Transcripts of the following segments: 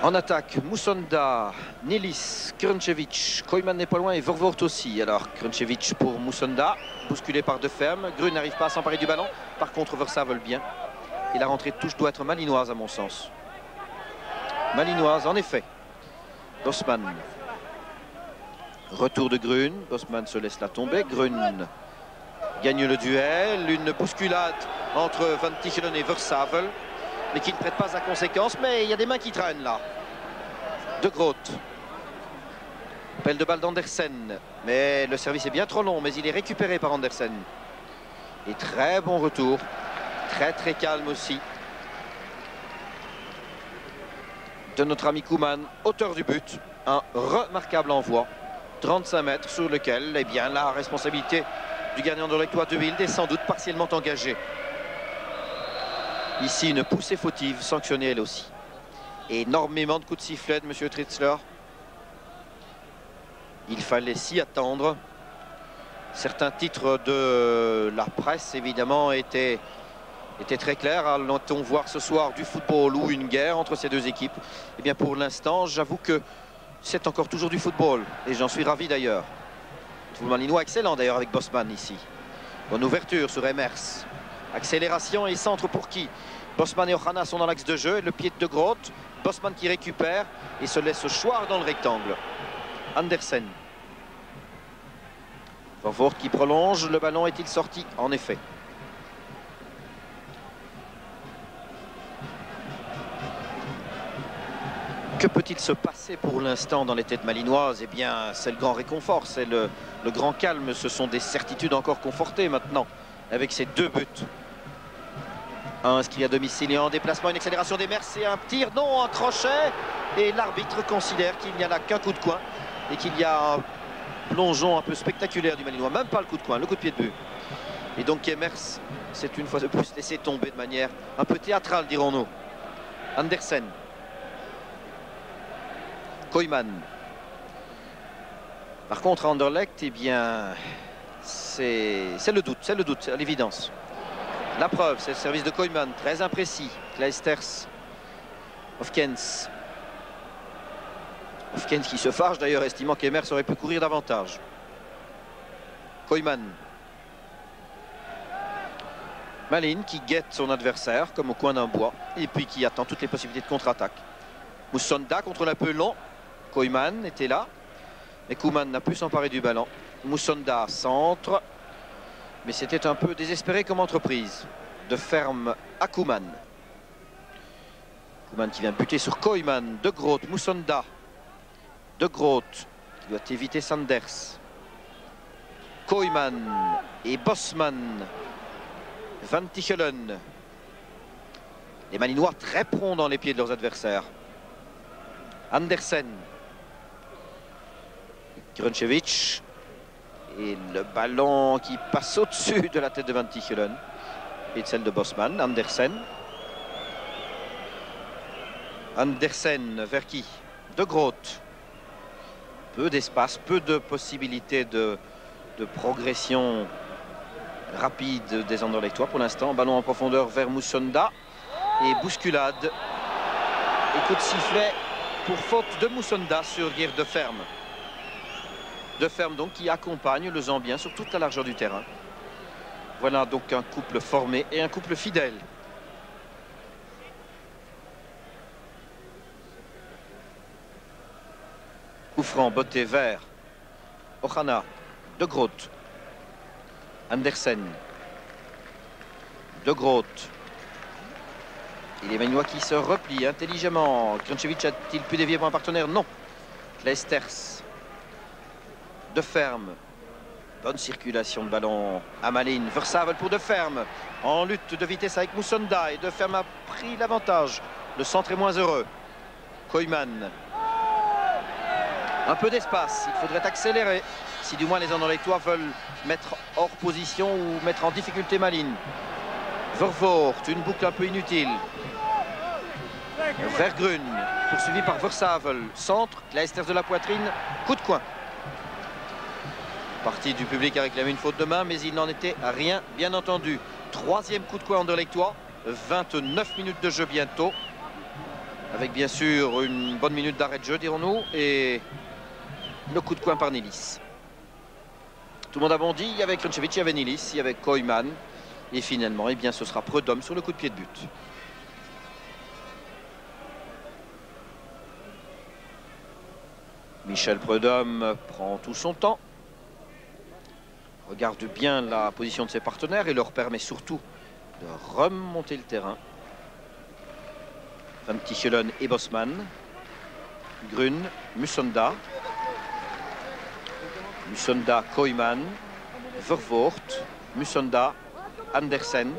En attaque, Musonda, Nilis, Krnčević, Koyman n'est pas loin et Vervoort aussi. Alors Krnčević pour Musonda, bousculé par Deferme. Grun n'arrive pas à s'emparer du ballon. Par contre, Versavel bien. Et la rentrée de touche doit être malinoise à mon sens. Malinoise, en effet. Bosman. Retour de Grun. Bosman se laisse la tomber. Grun gagne le duel. Une bousculade entre Van Tichelen et Versavel, mais qui ne prête pas à conséquence. Mais il y a des mains qui traînent là. De Groot. Appel de balle d'Andersen. Mais le service est bien trop long, mais il est récupéré par Andersen. Et très bon retour. Très calme aussi. De notre ami Koeman, auteur du but. Un remarquable envoi. 35 mètres sur lequel, eh bien, la responsabilité du gardien de l'Étoile de Wild est sans doute partiellement engagée. Ici, une poussée fautive sanctionnée elle aussi. Énormément de coups de sifflet de M. Tritzler. Il fallait s'y attendre. Certains titres de la presse, évidemment, étaient très clairs. Allons-on voir ce soir du football ou une guerre entre ces deux équipes? Eh bien, pour l'instant, j'avoue que c'est encore toujours du football. Et j'en suis ravi d'ailleurs. Tout le malinois excellent d'ailleurs avec Bosman ici. Bonne ouverture sur Emers. Accélération et centre pour qui? Bosman et Ohana sont dans l'axe de jeu. Le pied de Groot. Bosman qui récupère et se laisse choir dans le rectangle. Andersen. Vervoort qui prolonge. Le ballon est-il sorti? En effet. Que peut-il se passer pour l'instant dans les têtes malinoises? Eh bien, c'est le grand réconfort, c'est le grand calme. Ce sont des certitudes encore confortées maintenant avec ces deux buts. Un inscrit à domicile et en déplacement, une accélération d'Emers et un tir, non, un crochet. Et l'arbitre considère qu'il n'y a là qu'un coup de coin et qu'il y a un plongeon un peu spectaculaire du malinois. Même pas le coup de coin, le coup de pied de but. Et donc Emers s'est une fois de plus laissé tomber de manière un peu théâtrale, dirons-nous. Andersen. Koyman. Par contre, à Anderlecht, eh bien, c'est le doute, à l'évidence. La preuve, c'est le service de Koyman, très imprécis. Kleisters, Hofkens. Hofkens qui se fâche d'ailleurs, estimant qu'Emers aurait pu courir davantage. Koyman. Malin qui guette son adversaire comme au coin d'un bois et puis qui attend toutes les possibilités de contre-attaque. Musonda contrôle un peu long. Koyman était là, mais Koeman n'a pu s'emparer du ballon. Musonda centre, mais c'était un peu désespéré comme entreprise. De Ferme à Koeman. Koeman qui vient buter sur Koyman. De Groot, Musonda. De Groot qui doit éviter Sanders. Koyman et Bosman. Van Tichelen. Les malinois très prompts dans les pieds de leurs adversaires. Andersen. Krnčević. Et le ballon qui passe au-dessus de la tête de Van Tichelen et de celle de Bosman. Andersen. Andersen vers qui? De Groot. Peu d'espace, peu de possibilités de progression rapide des Anderlechtois pour l'instant. Ballon en profondeur vers Musonda. Et bousculade. Et coup de sifflet pour faute de Musonda sur Geert Deferme. Deferme donc qui accompagne le Zambien sur toute la largeur du terrain. Voilà donc un couple formé et un couple fidèle. Coup franc, botté vert. Ohana, De Groot. Andersen. De Groot. Et les Malinois qui se replient intelligemment. Krnčević a-t-il pu dévier pour un partenaire? Non. Kleisters. Deferme. Bonne circulation de ballon à Malin. Versavel pour Deferme. En lutte de vitesse avec Musonda. Et Deferme a pris l'avantage. Le centre est moins heureux. Koyman. Un peu d'espace. Il faudrait accélérer. Si du moins les Anderlechtois veulent mettre hors position ou mettre en difficulté Malin. Vervoort. Une boucle un peu inutile. Vergrun. Poursuivi par Versavel. Centre. Kleisters de la poitrine. Coup de coin. Partie du public a réclamé une faute de main, mais il n'en était rien, bien entendu. Troisième coup de coin Anderlechtois, 29 minutes de jeu bientôt. Avec bien sûr une bonne minute d'arrêt de jeu, dirons-nous, et le coup de coin par Nilis. Tout le monde a bondi, il y avait Krnčević, il y avait Nilis, il y avait Koyman. Et finalement, eh bien, ce sera Prudhomme sur le coup de pied de but. Michel Prudhomme prend tout son temps. Regarde bien la position de ses partenaires et leur permet surtout de remonter le terrain. Van Tichelen et Bosman. Grun, Musonda. Musonda, Koyman. Vervoort, Musonda, Andersen.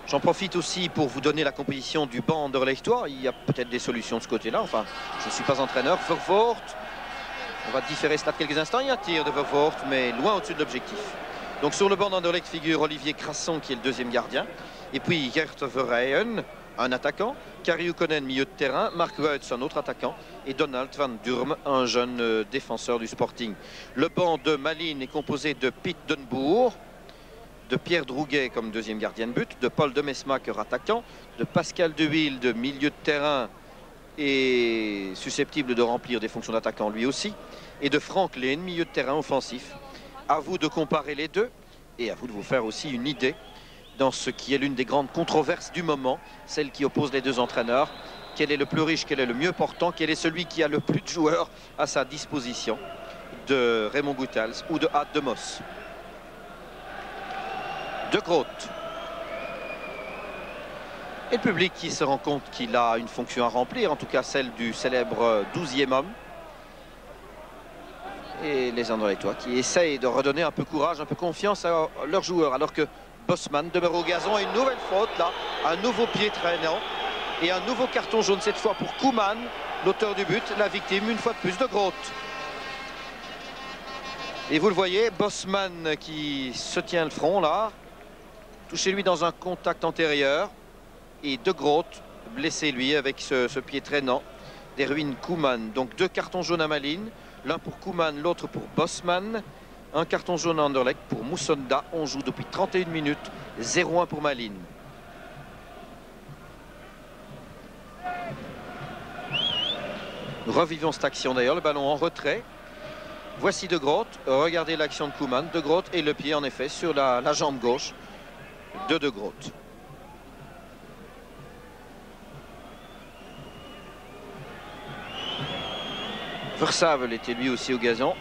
J'en profite aussi pour vous donner la composition du banc anderlechtois. Il y a peut-être des solutions de ce côté-là. Enfin, je ne suis pas entraîneur. Vervoort. On va différer cela de quelques instants. Il y a un tir de Vervoort, mais loin au-dessus de l'objectif. Donc sur le banc d'Anderlecht figure Olivier Crasson, qui est le deuxième gardien. Et puis Gert Verheyen, un attaquant. Kari Ukkonen, milieu de terrain. Mark Wuits, un autre attaquant. Et Donald van Durm, un jeune défenseur du Sporting. Le banc de Malines est composé de Piet Denboer, de Pierre Drouguet comme deuxième gardien de but, de Paul Demesmaeker, attaquant, de Pascal De Wilde, milieu de terrain et susceptible de remplir des fonctions d'attaquant lui aussi, et de Frank Lehn, milieu de terrain offensif. À vous de comparer les deux et à vous de vous faire aussi une idée dans ce qui est l'une des grandes controverses du moment, celle qui oppose les deux entraîneurs. Quel est le plus riche, quel est le mieux portant, quel est celui qui a le plus de joueurs à sa disposition, de Raymond Goethals ou de Ad de Mos. De Groot. Et le public qui se rend compte qu'il a une fonction à remplir, en tout cas celle du célèbre 12e homme. Et les Anderlechtois qui essayent de redonner un peu courage, un peu confiance à leurs joueurs, alors que Bosman demeure au gazon. Et une nouvelle faute là, un nouveau pied traînant et un nouveau carton jaune cette fois pour Koeman, l'auteur du but, la victime une fois de plus de Groot. Et vous le voyez, Bosman qui se tient le front là, touché lui dans un contact antérieur, et De Groot blessé lui avec ce pied traînant des ruines Koeman. Donc deux cartons jaunes à Malines, l'un pour Koeman, l'autre pour Bosman. Un carton jaune à Anderlecht pour Musonda. On joue depuis 31 minutes, 0-1 pour Malines. Nous revivons cette action d'ailleurs, le ballon en retrait. Voici De Groot, regardez l'action de Koeman. De Groot et le pied en effet sur la jambe gauche de Groot. Versavel était lui aussi au gazon.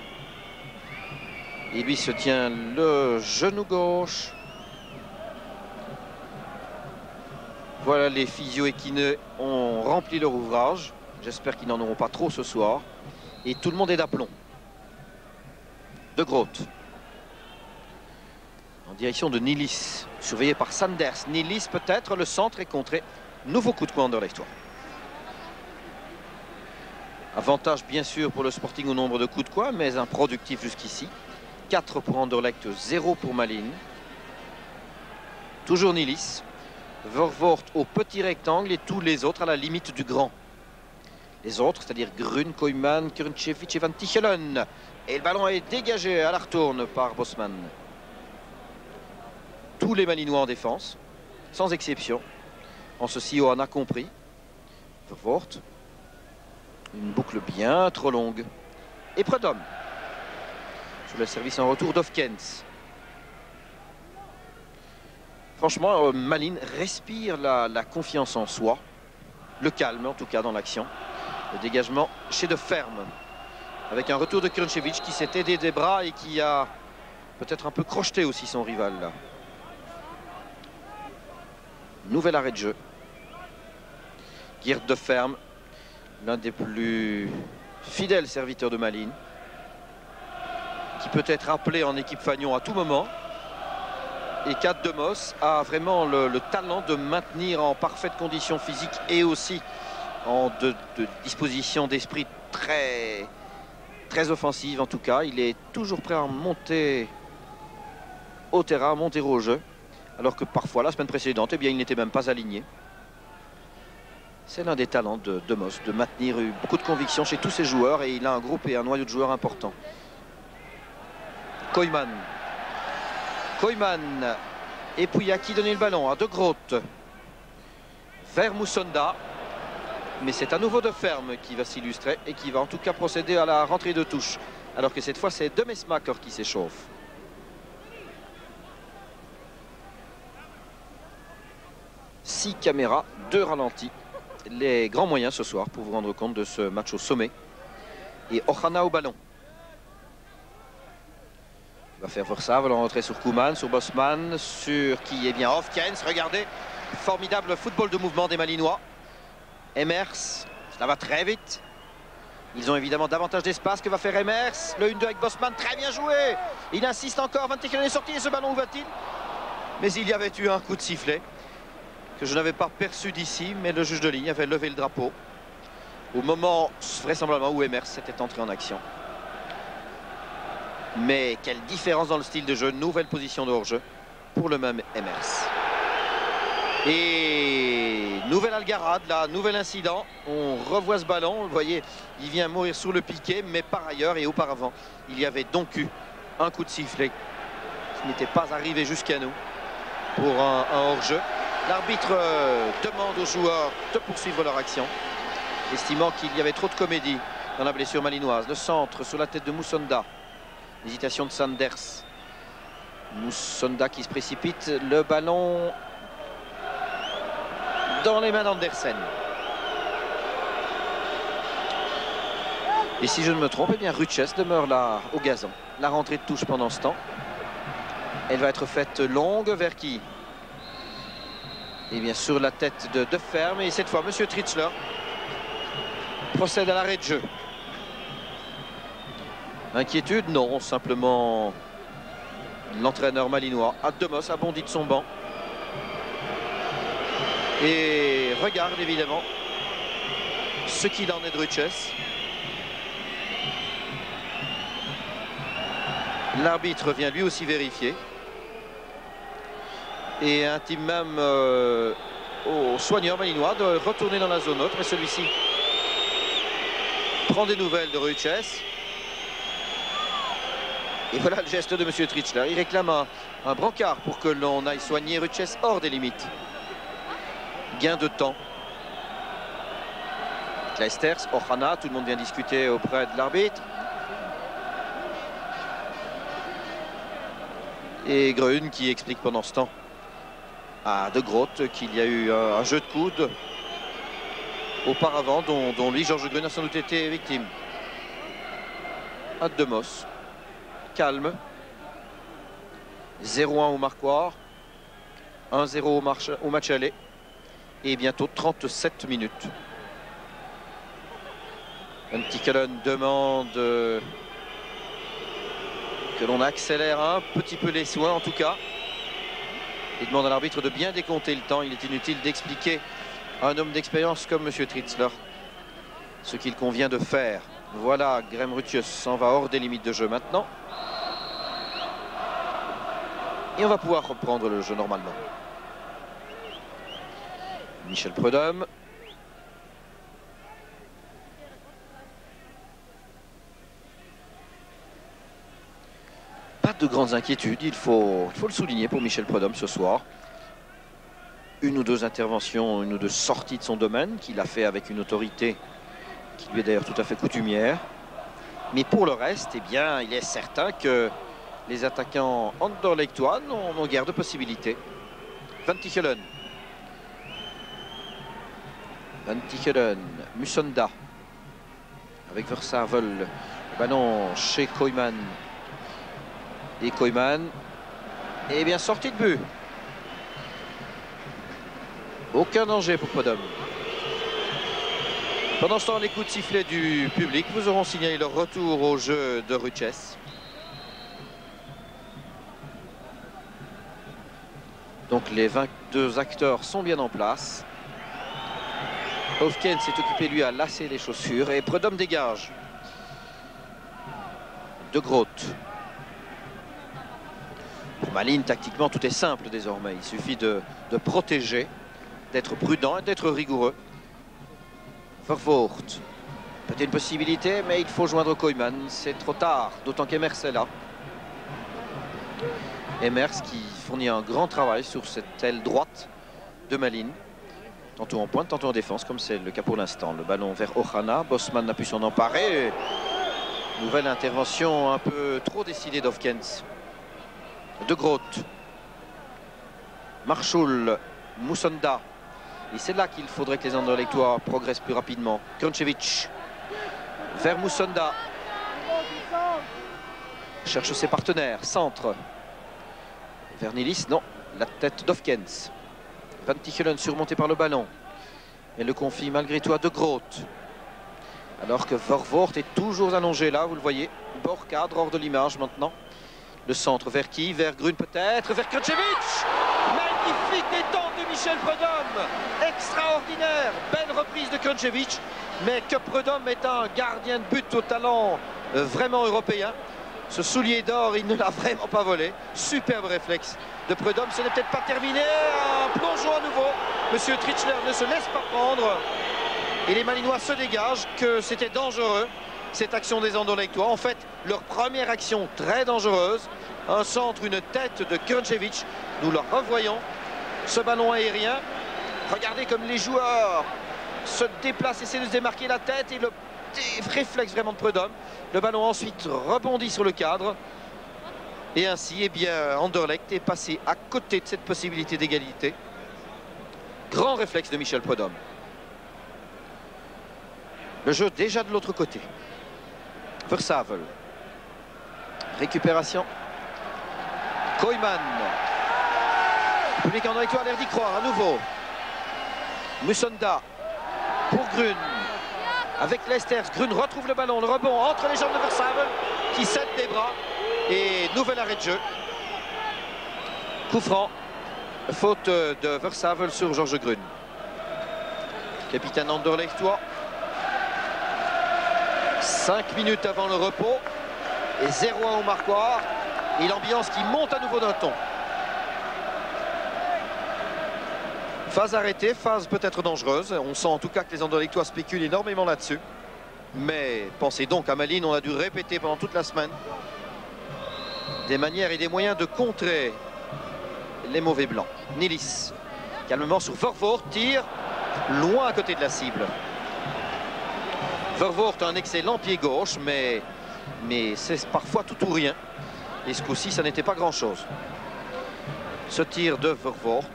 Et lui se tient le genou gauche. Voilà, les physio-équineux ont rempli leur ouvrage. J'espère qu'ils n'en auront pas trop ce soir. Et tout le monde est d'aplomb. De Groot. En direction de Nilis, surveillé par Sanders. Nilis peut-être, le centre est contré. Nouveau coup de coin anderlechtois. Avantage bien sûr pour le Sporting au nombre de coups de coin, mais improductif jusqu'ici. 4 pour Anderlecht, 0 pour Malines. Toujours Nilis. Vervoort au petit rectangle et tous les autres à la limite du grand. Les autres, c'est-à-dire Grun, Koyman, Krnčević et Van Tichelen. Et le ballon est dégagé à la retourne par Bosman. Tous les Malinois en défense, sans exception. En ceci, on a compris. Vervoort. Une boucle bien trop longue. Et Prudhomme. Sur le service en retour d'Hofkens. Franchement, Malines respire la confiance en soi. Le calme, en tout cas, dans l'action. Le dégagement chez De Ferme. Avec un retour de Krnčević qui s'est aidé des bras et qui a peut-être un peu crocheté aussi son rival. Là. Nouvel arrêt de jeu. Geert De Ferme. L'un des plus fidèles serviteurs de Malines, qui peut être appelé en équipe Fagnon à tout moment. Et Ad de Mos a vraiment le talent de maintenir en parfaite condition physique et aussi en de disposition d'esprit très offensive en tout cas. Il est toujours prêt à monter au terrain, à monter au jeu, alors que parfois la semaine précédente, eh bien, il n'était même pas aligné. C'est l'un des talents de Mos, de maintenir beaucoup de conviction chez tous ses joueurs, et il a un groupe et un noyau de joueurs important. Koyman. Et puis à qui donner le ballon? À De Groot. Vers Musonda. Mais c'est à nouveau de Ferme qui va s'illustrer et qui va en tout cas procéder à la rentrée de touche. Alors que cette fois, c'est de Mesmaker qui s'échauffe. 6 caméras, 2 ralentis. Les grands moyens ce soir pour vous rendre compte de ce match au sommet. Et Ohana au ballon. Il va faire Versailles, va rentrer sur Koeman, sur Bosman, sur qui est bien Hofkens. Regardez, formidable football de mouvement des Malinois. Emers, ça va très vite. Ils ont évidemment davantage d'espace. Que va faire Emers? Le 1-2 avec Bosman, très bien joué. Il insiste encore, Van Tichelen est sorti et ce ballon où va-t-il? Mais il y avait eu un coup de sifflet que je n'avais pas perçu d'ici, mais le juge de ligne avait levé le drapeau au moment vraisemblablement où Emers s'était entré en action. Mais quelle différence dans le style de jeu. Nouvelle position de hors-jeu pour le même Emers. Et nouvelle algarade, là, nouvel incident. On revoit ce ballon, vous voyez, il vient mourir sous le piquet, mais par ailleurs et auparavant, il y avait donc eu un coup de sifflet qui n'était pas arrivé jusqu'à nous pour un hors-jeu. L'arbitre demande aux joueurs de poursuivre leur action, estimant qu'il y avait trop de comédie dans la blessure malinoise. Le centre sur la tête de Moussonda. Hésitation de Sanders. Moussonda qui se précipite. Le ballon dans les mains d'Andersen. Et si je ne me trompe, eh bien Ruches demeure là au gazon. La rentrée de touche pendant ce temps. Elle va être faite longue vers qui? Et bien sur la tête de Ferme. Et cette fois, M. Tritzler procède à l'arrêt de jeu. Inquiétude? Non, simplement l'entraîneur malinois, Ademos, a bondi de son banc. Et regarde évidemment ce qu'il en est de Ruches. L'arbitre vient lui aussi vérifier. Et intime même au soigneur malinois de retourner dans la zone neutre. Mais celui-ci prend des nouvelles de Ruches. Et voilà le geste de M. Tritzler. Il réclame un brancard pour que l'on aille soigner Ruches hors des limites. Gain de temps. Kleisters, Ohana, tout le monde vient discuter auprès de l'arbitre. Et Gruen qui explique pendant ce temps à De Groot qu'il y a eu un jeu de coude auparavant dont lui, Georges Gruen, a sans doute été victime. Ademos, calme. 0-1 au marquoir, 1-0 au match aller. Et bientôt 37 minutes. Van Tichelen demande que l'on accélère un petit peu les soins en tout cas. Il demande à l'arbitre de bien décompter le temps. Il est inutile d'expliquer à un homme d'expérience comme M. Tritzler ce qu'il convient de faire. Voilà, Graham Ruchius s'en va hors des limites de jeu maintenant. Et on va pouvoir reprendre le jeu normalement. Michel Prudhomme. Pas de grandes inquiétudes, il faut le souligner pour Michel Prudhomme ce soir. Une ou deux interventions, une ou deux sorties de son domaine qu'il a fait avec une autorité qui lui est d'ailleurs tout à fait coutumière. Mais pour le reste, eh bien, il est certain que les attaquants anderlechtois n'ont guère de possibilités. Van Tichelen. Van Tichelen, Musonda avec Versavel, le ballon chez Koeman. Et Koeman, et bien sortie de but. Aucun danger pour Prudhomme. Pendant ce temps, les coups de sifflet du public vous auront signalé le retour au jeu de Ruches. Donc les 22 acteurs sont bien en place. Hofkens s'est occupé, lui, à lasser les chaussures. Et Prudhomme dégage. De Groot. Pour Malines, tactiquement, tout est simple désormais. Il suffit de protéger, d'être prudent et d'être rigoureux. Vervoort. Peut-être une possibilité, mais il faut joindre Koeman. C'est trop tard, d'autant qu'Emers est là. Emers qui fournit un grand travail sur cette aile droite de Malines, Tantôt en pointe, tantôt en défense, comme c'est le cas pour l'instant. Le ballon vers Ohana. Bosman n'a pu s'en emparer. Nouvelle intervention un peu trop décidée d'Hofkens. De Groot. Marchoul. Moussonda. Et c'est là qu'il faudrait que les Anderlechtois progressent plus rapidement. Krnčević. Vers Moussonda. Cherche ses partenaires. Centre. Vers Nilis. Non. La tête d'Hofkens. Van Tichelen surmonté par le ballon. Et le confie malgré tout à De Groot. Alors que Vervoort est toujours allongé là, vous le voyez. Bord cadre, hors de l'image maintenant. Le centre vers qui? Vers Grun peut-être. Vers Krnčević. Magnifique détente de Michel Prudhomme. Extraordinaire. Belle reprise de Krnčević. Mais que Prudhomme est un gardien de but au talent vraiment européen. Ce soulier d'or, il ne l'a vraiment pas volé. Superbe réflexe de Prudhomme. Ce n'est peut-être pas terminé. Un plongeon à nouveau. Monsieur Tritschler ne se laisse pas prendre. Et les Malinois se dégagent, que c'était dangereux, cette action des Anderlechtois. En fait, leur première action très dangereuse. Un centre, une tête de Krnčević. Nous le revoyons. Ce ballon aérien. Regardez comme les joueurs se déplacent, essaient de se démarquer la tête. Et le réflexe vraiment de Prudhomme. Le ballon ensuite rebondit sur le cadre. Et ainsi, eh bien, Anderlecht est passé à côté de cette possibilité d'égalité. Grand réflexe de Michel Prudhomme. Le jeu déjà de l'autre côté. Versavel. Récupération. Koyman. Le public Anderlechtois a l'air d'y croire à nouveau. Moussonda. Pour Grun. Avec Leisters. Grun retrouve le ballon. Le rebond entre les jambes de Versavel qui cède des bras. Et nouvel arrêt de jeu. Coup franc. Faute de Versavel sur Georges Grun. Capitaine Anderlechtois. 5 minutes avant le repos. Et 0-1 au marquoir. Et l'ambiance qui monte à nouveau d'un ton. Phase arrêtée, phase peut-être dangereuse. On sent en tout cas que les Anderlechtois spéculent énormément là-dessus. Mais pensez donc à Malines, on a dû répéter pendant toute la semaine des manières et des moyens de contrer les mauvais blancs. Nilis, calmement sur Vervoort, tire loin à côté de la cible. Vervoort a un excellent pied gauche, mais c'est parfois tout ou rien. Et ce coup-ci, ça n'était pas grand-chose. Ce tir de Vervoort,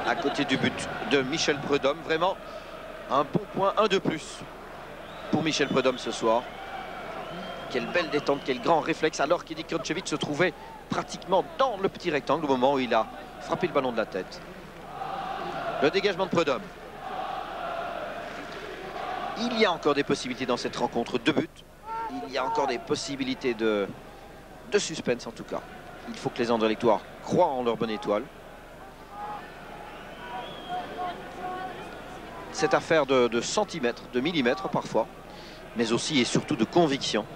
à côté du but de Michel Prudhomme. Vraiment un bon point, un de plus pour Michel Prudhomme ce soir. Quelle belle détente, quel grand réflexe, alors qu'Edi Krnčević se trouvait pratiquement dans le petit rectangle au moment où il a frappé le ballon de la tête. Le dégagement de Prudhomme. Il y a encore des possibilités dans cette rencontre de but. Il y a encore des possibilités de suspense en tout cas. Il faut que les Anderlechtois croient en leur bonne étoile. Cette affaire de centimètres, de millimètres parfois, mais aussi et surtout de conviction.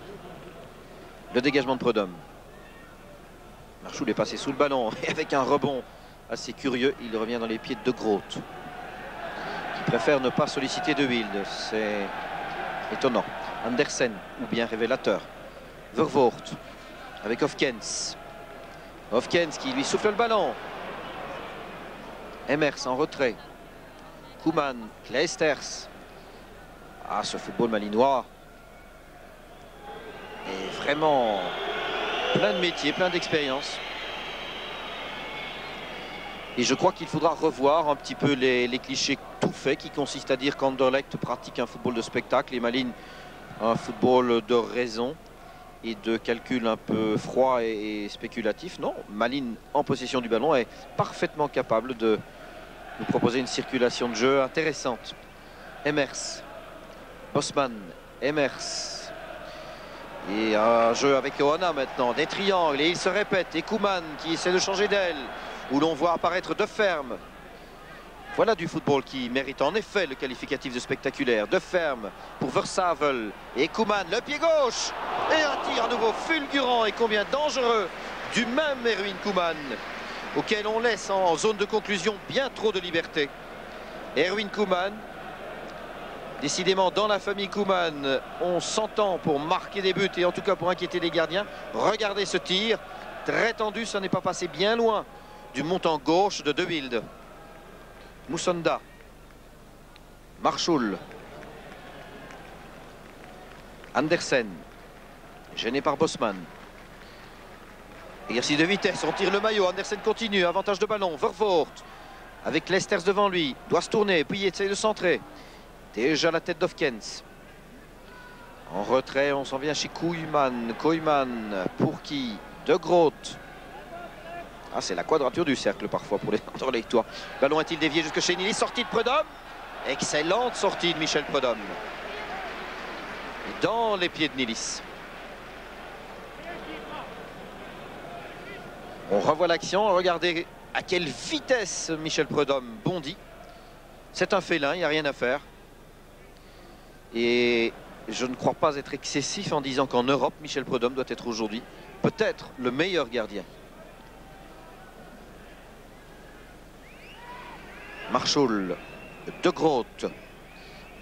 Le dégagement de Prudhomme. Marchoul est passé sous le ballon et avec un rebond assez curieux, il revient dans les pieds de Groot, qui préfère ne pas solliciter De Wilde. C'est étonnant. Andersen, ou bien révélateur. Vervoort avec Hofkens. Hofkens qui lui souffle le ballon. Emers en retrait. Koeman, Leisters. Ah, ce football malinois est vraiment plein de métiers, plein d'expérience. Et je crois qu'il faudra revoir un petit peu les clichés tout faits qui consistent à dire qu'Anderlecht pratique un football de spectacle et Malines un football de raison et de calcul un peu froid et spéculatif. Non, Malines en possession du ballon est parfaitement capable de nous proposer une circulation de jeu intéressante. Emers, Bosman, Emers. Et un jeu avec Ohana maintenant, des triangles, et il se répète. Et Koeman qui essaie de changer d'aile, où l'on voit apparaître De Ferme. Voilà du football qui mérite en effet le qualificatif de spectaculaire. De Ferme pour Versavel et Koeman, le pied gauche. Et un tir à nouveau fulgurant et combien dangereux du même Erwin Koeman, auquel on laisse en zone de conclusion bien trop de liberté. Erwin Koeman, décidément dans la famille Koeman, on s'entend pour marquer des buts et en tout cas pour inquiéter les gardiens. Regardez ce tir, très tendu, ça n'est pas passé bien loin du montant gauche de De Wilde. Moussonda. Marchoul. Andersen. Gêné par Bosman. Exercice de vitesse, on tire le maillot. Andersen continue, avantage de ballon. Vervoort avec Lesters devant lui. Doit se tourner, puis il essaye de centrer. Déjà la tête d'Hofkens. En retrait, on s'en vient chez Kouyman. Kouyman, pour qui? De Groot. Ah, c'est la quadrature du cercle parfois pour les Anderlechtois. Ballon est-il dévié jusque chez Nilis? Sortie de Prudhomme. Excellente sortie de Michel Prudhomme. Dans les pieds de Nilis. On revoit l'action. Regardez à quelle vitesse Michel Prudhomme bondit. C'est un félin, il n'y a rien à faire. Et je ne crois pas être excessif en disant qu'en Europe, Michel Prudhomme doit être aujourd'hui peut-être le meilleur gardien. Marchoul, De Groot.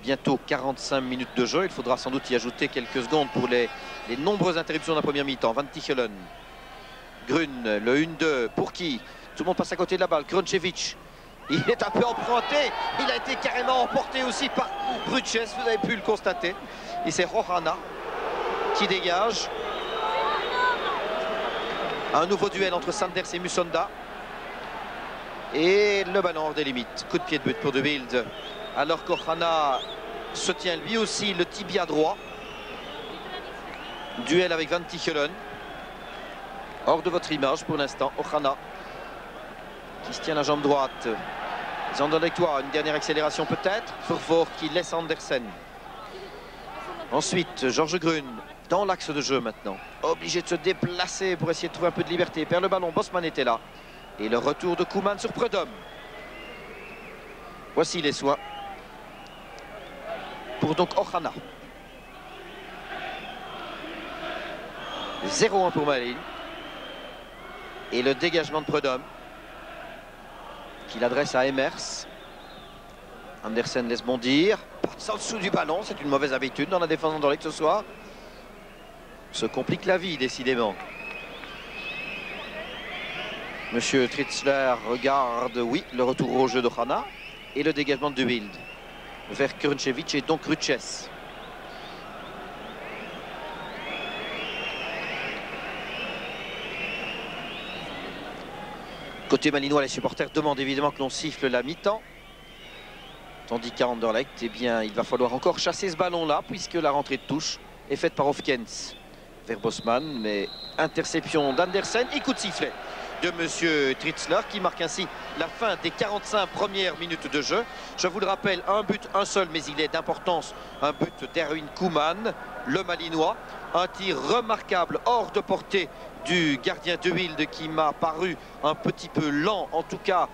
Bientôt 45 minutes de jeu. Il faudra sans doute y ajouter quelques secondes pour les nombreuses interruptions de la première mi-temps. Van Tichelen. Grun, le 1-2. Pour qui? Tout le monde passe à côté de la balle. Kruncevic. Il est un peu emprunté. Il a été carrément emporté aussi par Bruches. Vous avez pu le constater. Et c'est Rohana qui dégage. Un nouveau duel entre Sanders et Musonda. Et le ballon hors des limites. Coup de pied de but pour De Wilde. Alors qu'Ohana se tient lui aussi le tibia droit. Duel avec Van Tichelen. Hors de votre image pour l'instant. Ohana qui se tient la jambe droite. Les Anderlechtois, une dernière accélération peut-être. Vervoort qui laisse Andersen. Ensuite, Georges Grun dans l'axe de jeu maintenant. Obligé de se déplacer pour essayer de trouver un peu de liberté. Perd le ballon, Bosman était là. Et le retour de Koeman sur Prudhomme. Voici les soins pour donc Ohana. 0-1 pour Malines. Et le dégagement de Prudhomme qu'il adresse à Emers. Andersen laisse bondir. Passe en dessous du ballon, c'est une mauvaise habitude dans la défense d'Anderlecht ce soir. Se complique la vie décidément. Monsieur Tritzler regarde, oui, le retour au jeu d'Ohana et le dégagement de De Wilde vers Kruncevic et donc Ruches. Côté malinois, les supporters demandent évidemment que l'on siffle la mi-temps. Tandis qu'à Anderlecht, eh bien, il va falloir encore chasser ce ballon-là puisque la rentrée de touche est faite par Hofkens vers Bosman. Mais interception d'Andersen et coup de sifflet de monsieur Tritzler qui marque ainsi la fin des 45 premières minutes de jeu. Je vous le rappelle, un but, un seul, mais il est d'importance. Un but d'Erwin Koeman, le malinois. Un tir remarquable hors de portée du gardien De Wilde qui m'a paru un petit peu lent, en tout cas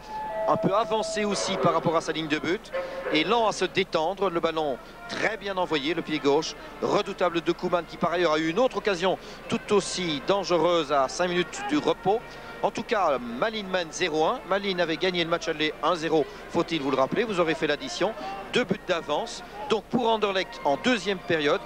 un peu avancé aussi par rapport à sa ligne de but et lent à se détendre. Le ballon très bien envoyé, le pied gauche redoutable de Koeman qui par ailleurs a eu une autre occasion tout aussi dangereuse à 5 minutes du repos. En tout cas, Malines mène 0-1. Malines avait gagné le match aller 1-0, faut-il vous le rappeler. Vous aurez fait l'addition. 2 buts d'avance. Donc pour Anderlecht en deuxième période,